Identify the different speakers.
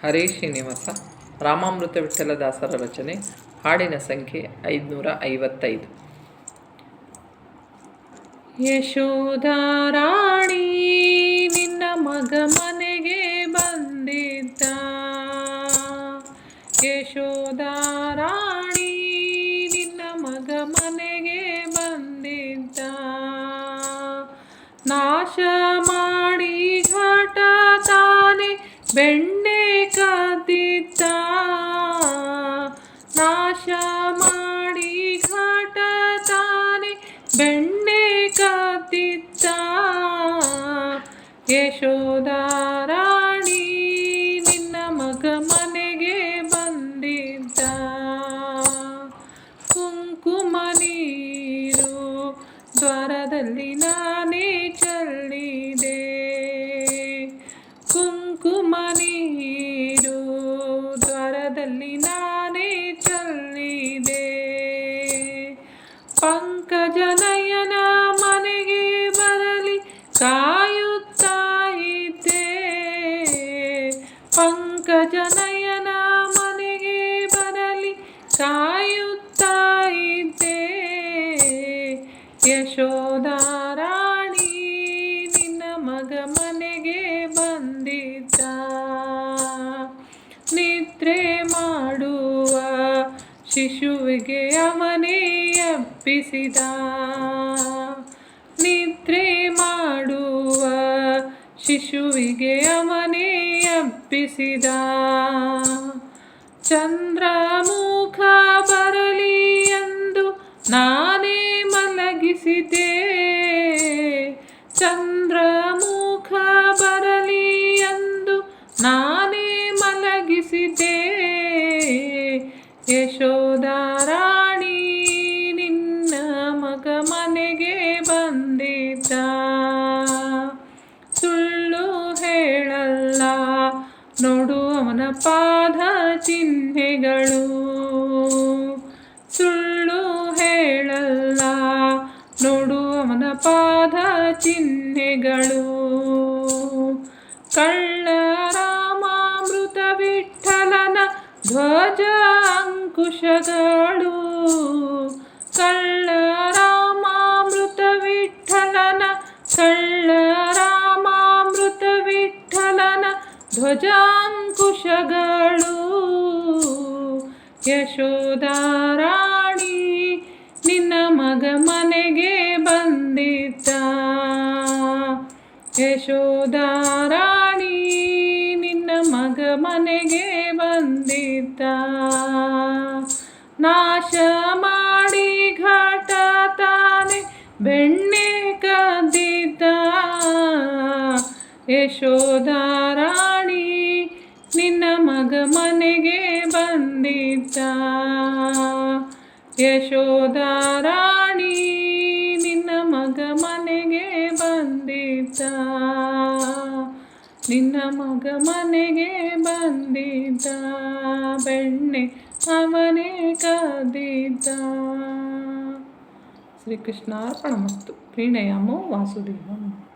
Speaker 1: ಹರೇ ಶ್ರೀನಿವಾಸ. ರಾಮಾಮೃತ ವಿಠ್ಠಲದಾಸರ ರಚನೆ. ಹಾಡಿನ ಸಂಖ್ಯೆ 555. ಯಶೋಧಾರಾಣಿ ನಿನ್ನ ಮಗ ಮನೆಗೆ ಬಂದಿದ್ದ. ಯಶೋಧಾರಾಣಿ ನಿನ್ನ ಮಗ ಮನೆಗೆ ಬಂದಿದ್ದ. ನಾಶ ಮಾಡಿ ಘಾಟ ತಾನೆ ಬೆಣ್ಣೆ ಕದ್ದಿದ್ದ. ನಾಶ ಮಾಡಿ ಘಾಟ ತಾನೆ ಬೆಣ್ಣೆ ಕದ್ದಿದ್ದ. ಯಶೋಧಾರಾಣಿ ನಿನ್ನ ಮಗ ಮನೆಗೆ ಬಂದಿದ್ದ. ಕುಂಕುಮ ನೀರು ದ್ವಾರದಲ್ಲಿ ನಾನೇ ಚೆಲ್ಲಿದೆ. ಕುಂಕುಮ ನೀರು ದ್ವಾರದಲ್ಲಿ ನಾನೇ ಚೆಲ್ಲಿದೆ. ಪಂಕಜನಯನ ಮನೆಗೆ ಬರಲಿ ಕಾಯುತ್ತಾ ಇದ್ದೆ. ಪಂಕಜನಯನ ಮನೆಗೆ ಬರಲಿ ಕಾಯುತ್ತಾ ಇದ್ದೆ. ಯಶೋಧಾರಾಣಿ ನಿನ್ನ ಮಗ ಮನೆಗೆ ಬಂದಿದ್ದ. ನಿದ್ರೆ ಮಾಡುವ ಶಿಶುವಿಗೆ ಅವನೇ ಎಬ್ಬಿಸಿದ. ನಿದ್ರೆ ಮಾಡುವ ಶಿಶುವಿಗೆ ಅವನೇ ಎಬ್ಬಿಸಿದ. ಚಂದ್ರಮುಖ ಬರಲಿ ಎಂದು ನಾನೇ ಮಲಗಿಸಿದೆ. ಚಂದ್ರಮುಖ ಬರಲಿ ಎಂದು ನಾನೇ ಮಲಗಿಸಿದೆ. ಯಶೋಧಾರಾಣಿ ನಿನ್ನ ಮಗ ಮನೆಗೆ ಬಂದಿದ್ದ. ಸುಳ್ಳು ಹೇಳಲ್ಲ ನೋಡು ಅವನ ಪಾದ ಚಿಹ್ನೆಗಳು. ಸುಳ್ಳು ಹೇಳಲ್ಲ ನೋಡು ಅವನ ಪಾದ ಚಿಹ್ನೆಗಳು. ಕಳ್ಳ ರಾಮಾಮೃತ ವಿಠ್ಠಲನ ಧ್ವಜ ಅಂಕುಶಗಳು. ಕಳ್ಳ ರಾಮಾಮೃತ ವಿಠ್ಠಲನ ಕಳ್ಳ ರಾಮಾಮೃತ ವಿಠ್ಠಲನ ಧ್ವಜಾಂಕುಶಗಳು. ಯಶೋಧಾರಾಣಿ ನಿನ್ನ ಮಗ ಮನೆಗೆ ಬಂದಿದ್ದ. ಯಶೋಧಾರಾಣಿ ನಿನ್ನ ಮಗ ಮನೆಗೆ ಬಂದಿದ್ದ. ನಾಶ ಮಾಡಿ ಘಾಟ ತಾನೆ ಬೆಣ್ಣೆ ಕದ್ದಿದ್ದ. ಯಶೋಧಾರಾಣಿ ನಿನ್ನ ಮಗ ಮನೆಗೆ ಬಂದಿದ್ದ. ಯಶೋಧಾರಾಣಿ ನಿನ್ನ ಮಗ ಮನೆಗೆ ಬಂದಿದ್ದ. ನಿನ್ನ ಮಗ ಮನೆಗೆ ಬಂದಿದ್ದ. ಬೆಣ್ಣೆ ಅವನೇ ಕದ್ದಿದ್ದ. ಶ್ರೀಕೃಷ್ಣಾರ್ಪಣಮಸ್ತು. ಪ್ರಣಯಮೋ ವಾಸುದೇವಂ.